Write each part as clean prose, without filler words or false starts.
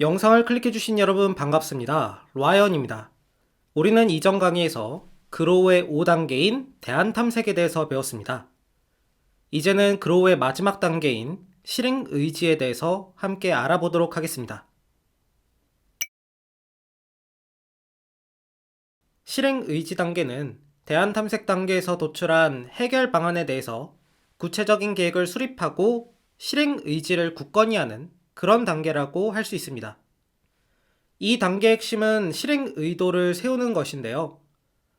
영상을 클릭해주신 여러분 반갑습니다. 라이언입니다. 우리는 이전 강의에서 그로우의 5단계인 대안탐색에 대해서 배웠습니다. 이제는 그로우의 마지막 단계인 실행의지에 대해서 함께 알아보도록 하겠습니다. 실행의지 단계는 대안탐색 단계에서 도출한 해결 방안에 대해서 구체적인 계획을 수립하고 실행의지를 굳건히 하는 그런 단계라고 할 수 있습니다. 이 단계의 핵심은 실행 의도를 세우는 것인데요.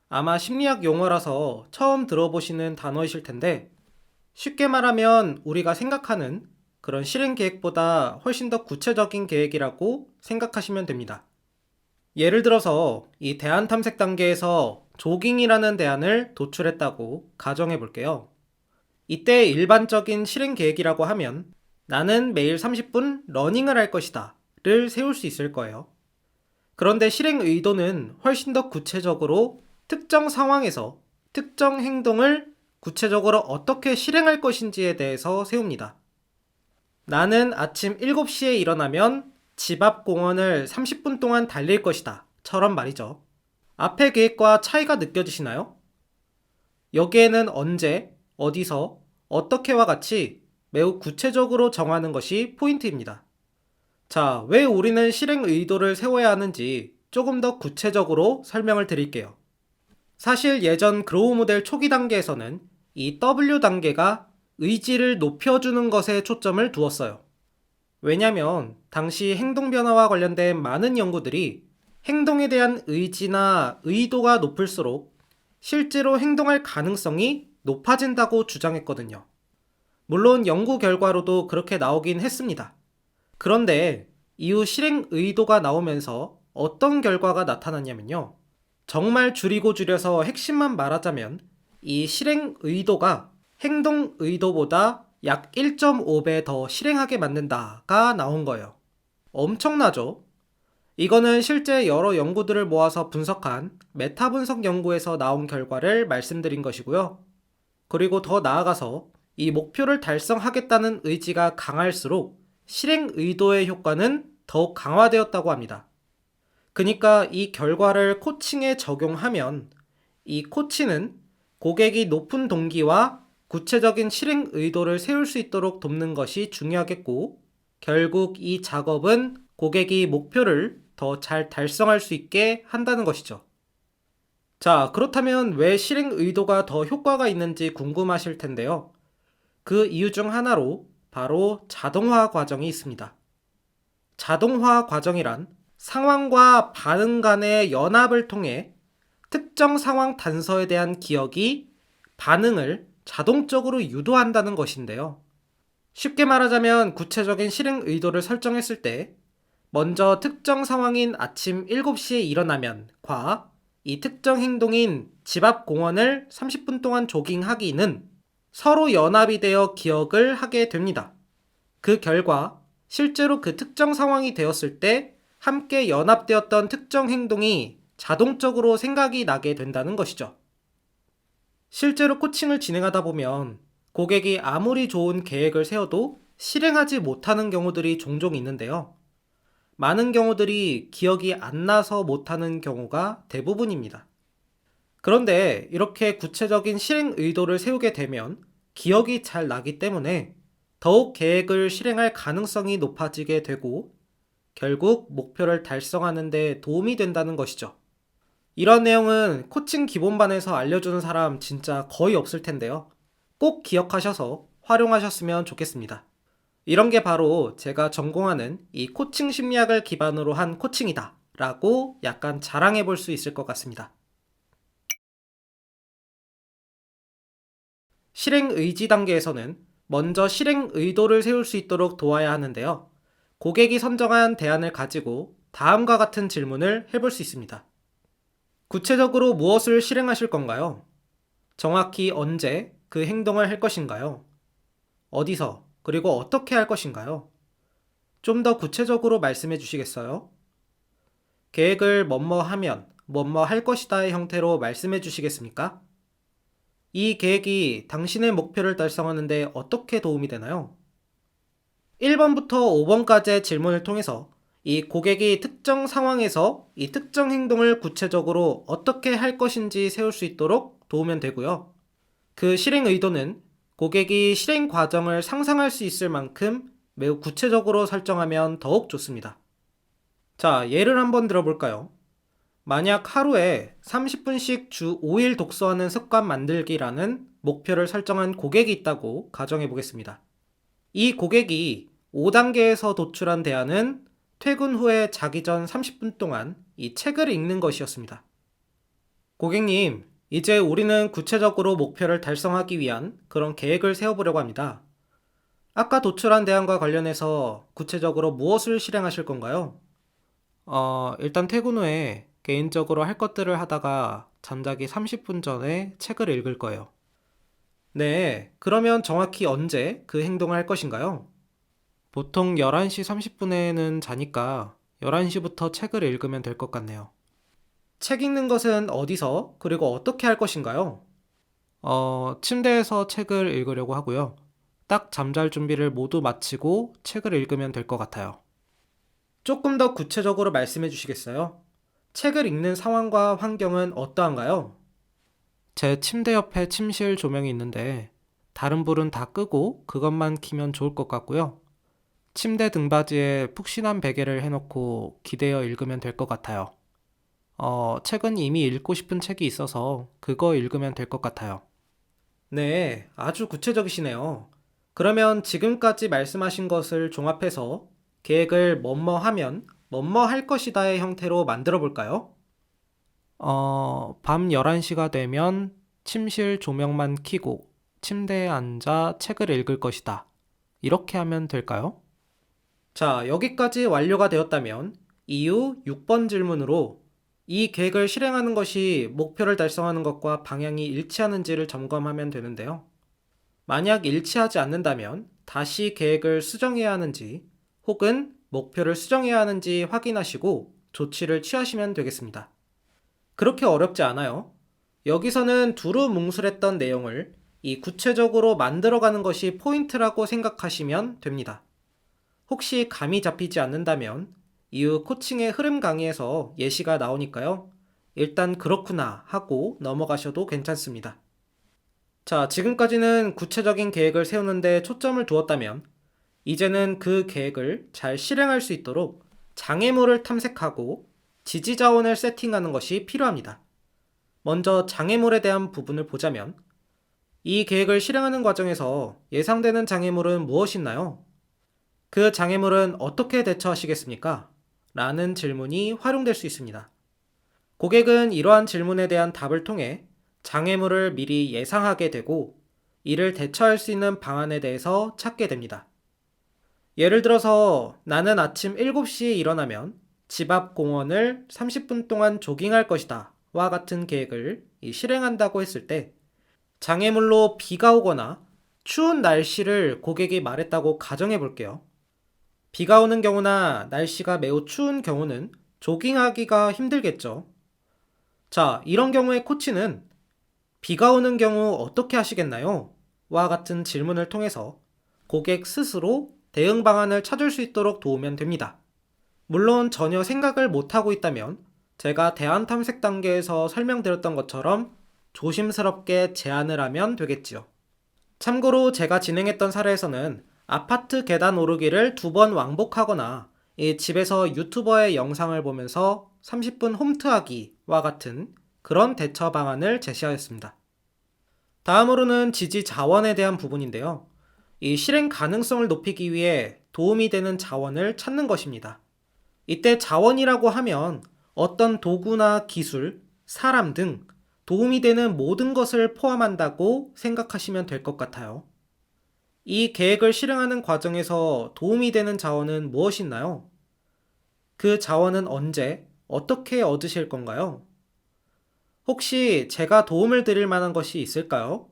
아마 심리학 용어라서 처음 들어보시는 단어이실 텐데, 쉽게 말하면 우리가 생각하는 그런 실행 계획보다 훨씬 더 구체적인 계획이라고 생각하시면 됩니다. 예를 들어서 이 대안 탐색 단계에서 조깅이라는 대안을 도출했다고 가정해 볼게요. 이때 일반적인 실행 계획이라고 하면 나는 매일 30분 러닝을 할 것이다 를 세울 수 있을 거예요. 그런데 실행 의도는 훨씬 더 구체적으로 특정 상황에서 특정 행동을 구체적으로 어떻게 실행할 것인지에 대해서 세웁니다. 나는 아침 7시에 일어나면 집 앞 공원을 30분 동안 달릴 것이다. 처럼 말이죠. 앞의 계획과 차이가 느껴지시나요? 여기에는 언제, 어디서, 어떻게와 같이 매우 구체적으로 정하는 것이 포인트입니다. 자, 왜 우리는 실행 의도를 세워야 하는지 조금 더 구체적으로 설명을 드릴게요. 사실 예전 그로우 모델 초기 단계에서는 이 W 단계가 의지를 높여주는 것에 초점을 두었어요. 왜냐면 당시 행동 변화와 관련된 많은 연구들이 행동에 대한 의지나 의도가 높을수록 실제로 행동할 가능성이 높아진다고 주장했거든요. 물론 연구 결과로도 그렇게 나오긴 했습니다. 그런데 이후 실행 의도가 나오면서 어떤 결과가 나타났냐면요. 정말 줄이고 줄여서 핵심만 말하자면 이 실행 의도가 행동 의도보다 약 1.5배 더 실행하게 만든다가 나온 거예요. 엄청나죠? 이거는 실제 여러 연구들을 모아서 분석한 메타 분석 연구에서 나온 결과를 말씀드린 것이고요. 그리고 더 나아가서 이 목표를 달성하겠다는 의지가 강할수록 실행 의도의 효과는 더욱 강화되었다고 합니다. 그러니까 이 결과를 코칭에 적용하면 이 코치는 고객이 높은 동기와 구체적인 실행 의도를 세울 수 있도록 돕는 것이 중요하겠고, 결국 이 작업은 고객이 목표를 더 잘 달성할 수 있게 한다는 것이죠. 자, 그렇다면 왜 실행 의도가 더 효과가 있는지 궁금하실 텐데요. 그 이유 중 하나로 바로 자동화 과정이 있습니다. 자동화 과정이란 상황과 반응 간의 연합을 통해 특정 상황 단서에 대한 기억이 반응을 자동적으로 유도한다는 것인데요. 쉽게 말하자면 구체적인 실행 의도를 설정했을 때 먼저 특정 상황인 아침 7시에 일어나면 과 이 특정 행동인 집 앞 공원을 30분 동안 조깅하기는 서로 연합이 되어 기억을 하게 됩니다. 그 결과 실제로 그 특정 상황이 되었을 때 함께 연합되었던 특정 행동이 자동적으로 생각이 나게 된다는 것이죠. 실제로 코칭을 진행하다 보면 고객이 아무리 좋은 계획을 세워도 실행하지 못하는 경우들이 종종 있는데요. 많은 경우들이 기억이 안 나서 못하는 경우가 대부분입니다. 그런데 이렇게 구체적인 실행 의도를 세우게 되면 기억이 잘 나기 때문에 더욱 계획을 실행할 가능성이 높아지게 되고 결국 목표를 달성하는 데 도움이 된다는 것이죠. 이런 내용은 코칭 기본반에서 알려주는 사람 진짜 거의 없을 텐데요. 꼭 기억하셔서 활용하셨으면 좋겠습니다. 이런 게 바로 제가 전공하는 이 코칭 심리학을 기반으로 한 코칭이다 라고 약간 자랑해 볼 수 있을 것 같습니다. 실행 의지 단계에서는 먼저 실행 의도를 세울 수 있도록 도와야 하는데요. 고객이 선정한 대안을 가지고 다음과 같은 질문을 해볼 수 있습니다. 구체적으로 무엇을 실행하실 건가요? 정확히 언제 그 행동을 할 것인가요? 어디서, 그리고 어떻게 할 것인가요? 좀 더 구체적으로 말씀해 주시겠어요? 계획을 뭐뭐 하면 뭐뭐 할 것이다의 형태로 말씀해 주시겠습니까? 이 계획이 당신의 목표를 달성하는 데 어떻게 도움이 되나요? 1번부터 5번까지의 질문을 통해서 이 고객이 특정 상황에서 이 특정 행동을 구체적으로 어떻게 할 것인지 세울 수 있도록 도우면 되고요. 그 실행 의도는 고객이 실행 과정을 상상할 수 있을 만큼 매우 구체적으로 설정하면 더욱 좋습니다. 자, 예를 한번 들어볼까요? 만약 하루에 30분씩 주 5일 독서하는 습관 만들기라는 목표를 설정한 고객이 있다고 가정해 보겠습니다. 이 고객이 5단계에서 도출한 대안은 퇴근 후에 자기 전 30분 동안 이 책을 읽는 것이었습니다. 고객님, 이제 우리는 구체적으로 목표를 달성하기 위한 그런 계획을 세워보려고 합니다. 아까 도출한 대안과 관련해서 구체적으로 무엇을 실행하실 건가요? 일단 퇴근 후에 개인적으로 할 것들을 하다가 잠자기 30분 전에 책을 읽을 거예요. 네, 그러면 정확히 언제 그 행동을 할 것인가요? 보통 11시 30분에는 자니까 11시부터 책을 읽으면 될 것 같네요. 책 읽는 것은 어디서, 그리고 어떻게 할 것인가요? 침대에서 책을 읽으려고 하고요. 딱 잠잘 준비를 모두 마치고 책을 읽으면 될 것 같아요. 조금 더 구체적으로 말씀해 주시겠어요? 책을 읽는 상황과 환경은 어떠한가요? 제 침대 옆에 침실 조명이 있는데 다른 불은 다 끄고 그것만 켜면 좋을 것 같고요. 침대 등받이에 푹신한 베개를 해놓고 기대어 읽으면 될 것 같아요. 책은 이미 읽고 싶은 책이 있어서 그거 읽으면 될 것 같아요. 네, 아주 구체적이시네요. 그러면 지금까지 말씀하신 것을 종합해서 계획을 뭐뭐 하면 뭐뭐 할 것이다의 형태로 만들어 볼까요? 밤 11시가 되면 침실 조명만 켜고 침대에 앉아 책을 읽을 것이다. 이렇게 하면 될까요? 자, 여기까지 완료가 되었다면 이후 6번 질문으로 이 계획을 실행하는 것이 목표를 달성하는 것과 방향이 일치하는지를 점검하면 되는데요. 만약 일치하지 않는다면 다시 계획을 수정해야 하는지 혹은 목표를 수정해야 하는지 확인하시고 조치를 취하시면 되겠습니다. 그렇게 어렵지 않아요. 여기서는 두루뭉술했던 내용을 이 구체적으로 만들어가는 것이 포인트라고 생각하시면 됩니다. 혹시 감이 잡히지 않는다면 이후 코칭의 흐름 강의에서 예시가 나오니까요. 일단 그렇구나 하고 넘어가셔도 괜찮습니다. 자, 지금까지는 구체적인 계획을 세우는데 초점을 두었다면 이제는 그 계획을 잘 실행할 수 있도록 장애물을 탐색하고 지지 자원을 세팅하는 것이 필요합니다. 먼저 장애물에 대한 부분을 보자면 이 계획을 실행하는 과정에서 예상되는 장애물은 무엇이나요? 그 장애물은 어떻게 대처하시겠습니까? 라는 질문이 활용될 수 있습니다. 고객은 이러한 질문에 대한 답을 통해 장애물을 미리 예상하게 되고 이를 대처할 수 있는 방안에 대해서 찾게 됩니다. 예를 들어서 나는 아침 7시에 일어나면 집 앞 공원을 30분 동안 조깅할 것이다 와 같은 계획을 실행한다고 했을 때 장애물로 비가 오거나 추운 날씨를 고객이 말했다고 가정해 볼게요. 비가 오는 경우나 날씨가 매우 추운 경우는 조깅하기가 힘들겠죠. 자, 이런 경우에 코치는 비가 오는 경우 어떻게 하시겠나요? 와 같은 질문을 통해서 고객 스스로 대응 방안을 찾을 수 있도록 도우면 됩니다. 물론 전혀 생각을 못하고 있다면 제가 대안 탐색 단계에서 설명드렸던 것처럼 조심스럽게 제안을 하면 되겠지요. 참고로 제가 진행했던 사례에서는 아파트 계단 오르기를 2번 왕복하거나 이 집에서 유튜버의 영상을 보면서 30분 홈트하기와 같은 그런 대처 방안을 제시하였습니다. 다음으로는 지지 자원에 대한 부분인데요. 이 실행 가능성을 높이기 위해 도움이 되는 자원을 찾는 것입니다. 이때 자원이라고 하면 어떤 도구나 기술, 사람 등 도움이 되는 모든 것을 포함한다고 생각하시면 될 것 같아요. 이 계획을 실행하는 과정에서 도움이 되는 자원은 무엇이나요? 그 자원은 언제, 어떻게 얻으실 건가요? 혹시 제가 도움을 드릴 만한 것이 있을까요?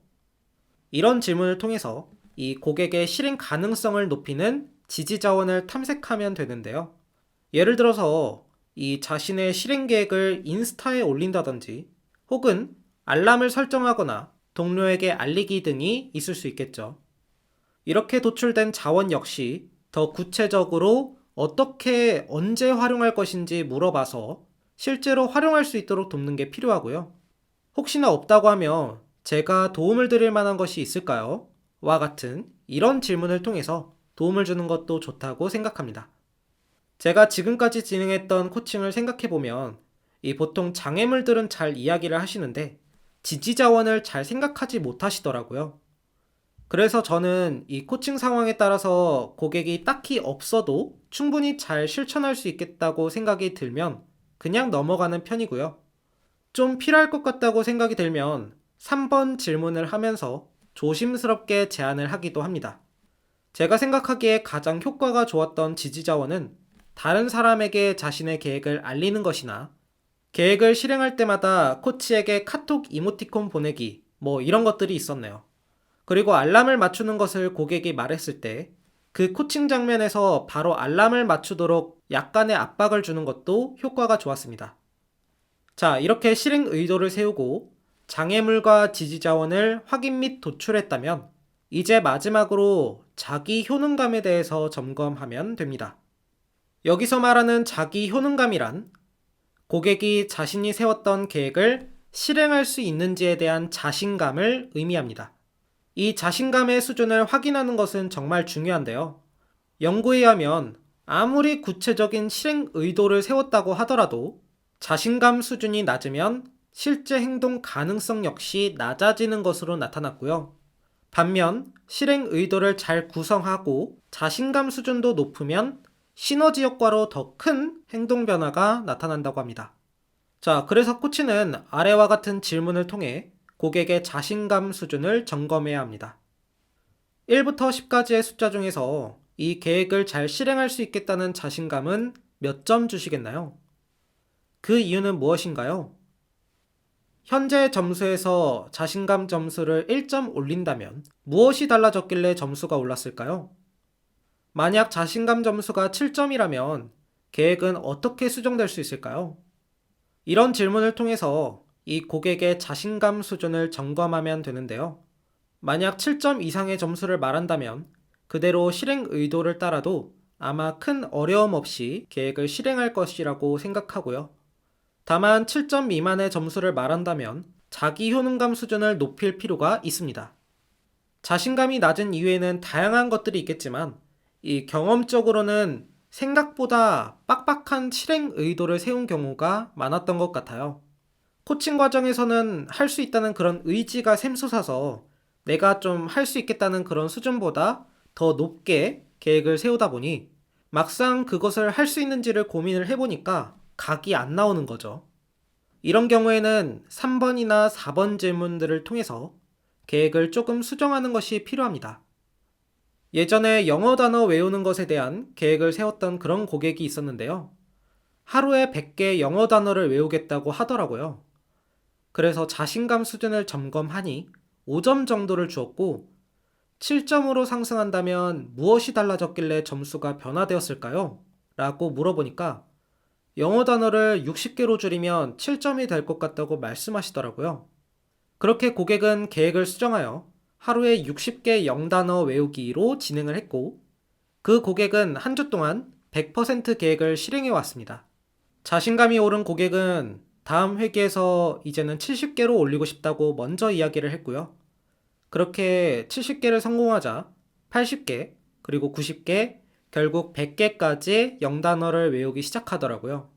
이런 질문을 통해서 이 고객의 실행 가능성을 높이는 지지 자원을 탐색하면 되는데요. 예를 들어서 이 자신의 실행 계획을 인스타에 올린다든지 혹은 알람을 설정하거나 동료에게 알리기 등이 있을 수 있겠죠. 이렇게 도출된 자원 역시 더 구체적으로 어떻게 언제 활용할 것인지 물어봐서 실제로 활용할 수 있도록 돕는 게 필요하고요. 혹시나 없다고 하면 제가 도움을 드릴 만한 것이 있을까요? 와 같은 이런 질문을 통해서 도움을 주는 것도 좋다고 생각합니다. 제가 지금까지 진행했던 코칭을 생각해보면 이 보통 장애물들은 잘 이야기를 하시는데 지지 자원을 잘 생각하지 못하시더라고요. 그래서 저는 이 코칭 상황에 따라서 고객이 딱히 없어도 충분히 잘 실천할 수 있겠다고 생각이 들면 그냥 넘어가는 편이고요. 좀 필요할 것 같다고 생각이 들면 3번 질문을 하면서 조심스럽게 제안을 하기도 합니다. 제가 생각하기에 가장 효과가 좋았던 지지 자원은 다른 사람에게 자신의 계획을 알리는 것이나 계획을 실행할 때마다 코치에게 카톡 이모티콘 보내기 뭐 이런 것들이 있었네요. 그리고 알람을 맞추는 것을 고객이 말했을 때 그 코칭 장면에서 바로 알람을 맞추도록 약간의 압박을 주는 것도 효과가 좋았습니다. 자, 이렇게 실행 의도를 세우고 장애물과 지지 자원을 확인 및 도출했다면 이제 마지막으로 자기 효능감에 대해서 점검하면 됩니다. 여기서 말하는 자기 효능감이란 고객이 자신이 세웠던 계획을 실행할 수 있는지에 대한 자신감을 의미합니다. 이 자신감의 수준을 확인하는 것은 정말 중요한데요. 연구에 의하면 아무리 구체적인 실행 의도를 세웠다고 하더라도 자신감 수준이 낮으면 실제 행동 가능성 역시 낮아지는 것으로 나타났고요. 반면 실행 의도를 잘 구성하고 자신감 수준도 높으면 시너지 효과로 더 큰 행동 변화가 나타난다고 합니다. 자, 그래서 코치는 아래와 같은 질문을 통해 고객의 자신감 수준을 점검해야 합니다. 1부터 10까지의 숫자 중에서 이 계획을 잘 실행할 수 있겠다는 자신감은 몇 점 주시겠나요? 그 이유는 무엇인가요? 현재 점수에서 자신감 점수를 1점 올린다면 무엇이 달라졌길래 점수가 올랐을까요? 만약 자신감 점수가 7점이라면 계획은 어떻게 수정될 수 있을까요? 이런 질문을 통해서 이 고객의 자신감 수준을 점검하면 되는데요. 만약 7점 이상의 점수를 말한다면 그대로 실행 의도를 따라도 아마 큰 어려움 없이 계획을 실행할 것이라고 생각하고요. 다만 7점 미만의 점수를 말한다면 자기 효능감 수준을 높일 필요가 있습니다. 자신감이 낮은 이유에는 다양한 것들이 있겠지만 이 경험적으로는 생각보다 빡빡한 실행 의도를 세운 경우가 많았던 것 같아요. 코칭 과정에서는 할 수 있다는 그런 의지가 샘솟아서 내가 좀 할 수 있겠다는 그런 수준보다 더 높게 계획을 세우다 보니 막상 그것을 할 수 있는지를 고민을 해보니까 각이 안 나오는 거죠. 이런 경우에는 3번이나 4번 질문들을 통해서 계획을 조금 수정하는 것이 필요합니다. 예전에 영어 단어 외우는 것에 대한 계획을 세웠던 그런 고객이 있었는데요. 하루에 100개 영어 단어를 외우겠다고 하더라고요. 그래서 자신감 수준을 점검하니 5점 정도를 주었고 7점으로 상승한다면 무엇이 달라졌길래 점수가 변화되었을까요? 라고 물어보니까 영어 단어를 60개로 줄이면 7점이 될 것 같다고 말씀하시더라고요. 그렇게 고객은 계획을 수정하여 하루에 60개 영단어 외우기로 진행을 했고 그 고객은 한 주 동안 100% 계획을 실행해 왔습니다. 자신감이 오른 고객은 다음 회기에서 이제는 70개로 올리고 싶다고 먼저 이야기를 했고요. 그렇게 70개를 성공하자 80개, 그리고 90개, 결국 100개까지 영단어를 외우기 시작하더라고요.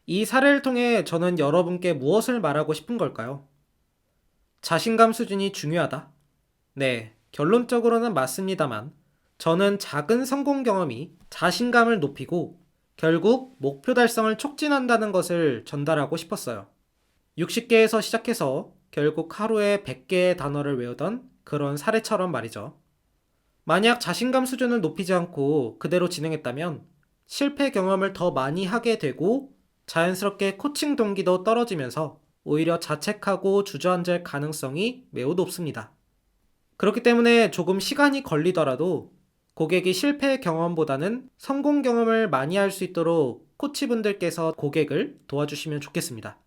이 사례를 통해 저는 여러분께 무엇을 말하고 싶은 걸까요? 자신감 수준이 중요하다? 네, 결론적으로는 맞습니다만 저는 작은 성공 경험이 자신감을 높이고 결국 목표 달성을 촉진한다는 것을 전달하고 싶었어요. 60개에서 시작해서 결국 하루에 100개의 단어를 외우던 그런 사례처럼 말이죠. 만약 자신감 수준을 높이지 않고 그대로 진행했다면 실패 경험을 더 많이 하게 되고 자연스럽게 코칭 동기도 떨어지면서 오히려 자책하고 주저앉을 가능성이 매우 높습니다. 그렇기 때문에 조금 시간이 걸리더라도 고객이 실패 경험보다는 성공 경험을 많이 할 수 있도록 코치분들께서 고객을 도와주시면 좋겠습니다.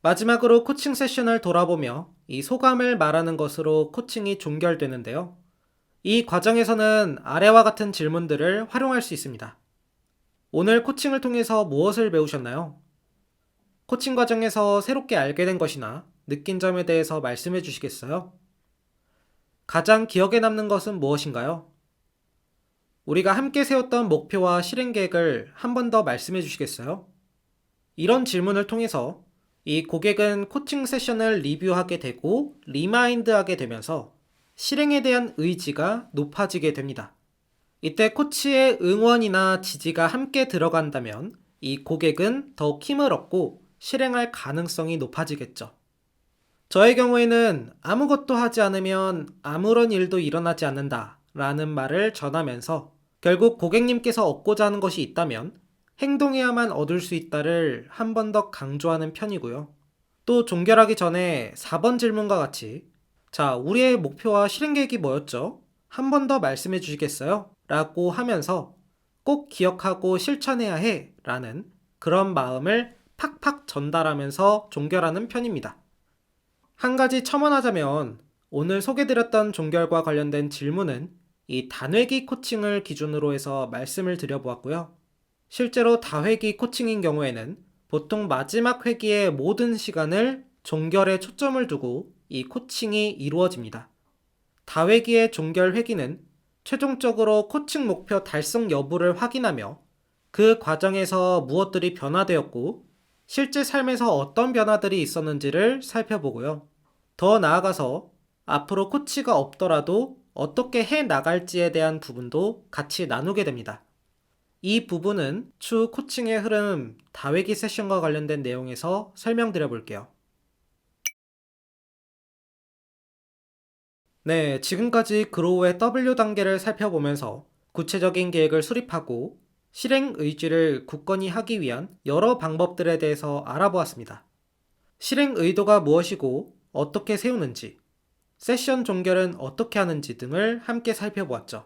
마지막으로 코칭 세션을 돌아보며 이 소감을 말하는 것으로 코칭이 종결되는데요. 이 과정에서는 아래와 같은 질문들을 활용할 수 있습니다. 오늘 코칭을 통해서 무엇을 배우셨나요? 코칭 과정에서 새롭게 알게 된 것이나 느낀 점에 대해서 말씀해 주시겠어요? 가장 기억에 남는 것은 무엇인가요? 우리가 함께 세웠던 목표와 실행 계획을 한 번 더 말씀해 주시겠어요? 이런 질문을 통해서 이 고객은 코칭 세션을 리뷰하게 되고 리마인드하게 되면서 실행에 대한 의지가 높아지게 됩니다. 이때 코치의 응원이나 지지가 함께 들어간다면 이 고객은 더욱 힘을 얻고 실행할 가능성이 높아지겠죠. 저의 경우에는 아무것도 하지 않으면 아무런 일도 일어나지 않는다 라는 말을 전하면서 결국 고객님께서 얻고자 하는 것이 있다면 행동해야만 얻을 수 있다를 한 번 더 강조하는 편이고요. 또 종결하기 전에 4번 질문과 같이 자, 우리의 목표와 실행 계획이 뭐였죠? 한 번 더 말씀해 주시겠어요? 라고 하면서 꼭 기억하고 실천해야 해 라는 그런 마음을 팍팍 전달하면서 종결하는 편입니다. 한 가지 첨언하자면 오늘 소개드렸던 종결과 관련된 질문은 이 단회기 코칭을 기준으로 해서 말씀을 드려보았고요. 실제로 다회기 코칭인 경우에는 보통 마지막 회기의 모든 시간을 종결에 초점을 두고 이 코칭이 이루어집니다. 다회기의 종결 회기는 최종적으로 코칭 목표 달성 여부를 확인하며 그 과정에서 무엇들이 변화되었고 실제 삶에서 어떤 변화들이 있었는지를 살펴보고요. 더 나아가서 앞으로 코치가 없더라도 어떻게 해 나갈지에 대한 부분도 같이 나누게 됩니다. 이 부분은 추후 코칭의 흐름 다회기 세션과 관련된 내용에서 설명드려 볼게요. 네, 지금까지 그로우의 W 단계를 살펴보면서 구체적인 계획을 수립하고 실행 의지를 굳건히 하기 위한 여러 방법들에 대해서 알아보았습니다. 실행 의도가 무엇이고 어떻게 세우는지, 세션 종결은 어떻게 하는지 등을 함께 살펴보았죠.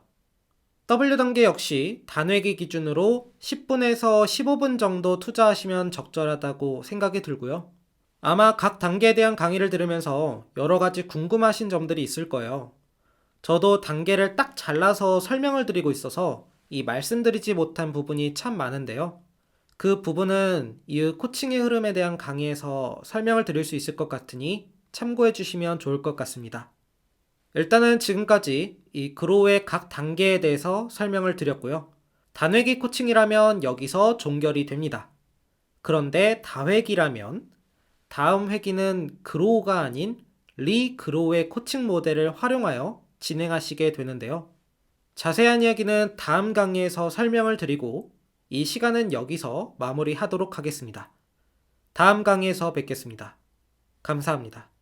W 단계 역시 단회기 기준으로 10분에서 15분 정도 투자하시면 적절하다고 생각이 들고요. 아마 각 단계에 대한 강의를 들으면서 여러 가지 궁금하신 점들이 있을 거예요. 저도 단계를 딱 잘라서 설명을 드리고 있어서 이 말씀드리지 못한 부분이 참 많은데요. 그 부분은 이후 코칭의 흐름에 대한 강의에서 설명을 드릴 수 있을 것 같으니 참고해 주시면 좋을 것 같습니다. 일단은 지금까지 이 그로우의 각 단계에 대해서 설명을 드렸고요. 단회기 코칭이라면 여기서 종결이 됩니다. 그런데 다회기라면 다음 회기는 그로우가 아닌 리그로우의 코칭 모델을 활용하여 진행하시게 되는데요. 자세한 이야기는 다음 강의에서 설명을 드리고 이 시간은 여기서 마무리하도록 하겠습니다. 다음 강의에서 뵙겠습니다. 감사합니다.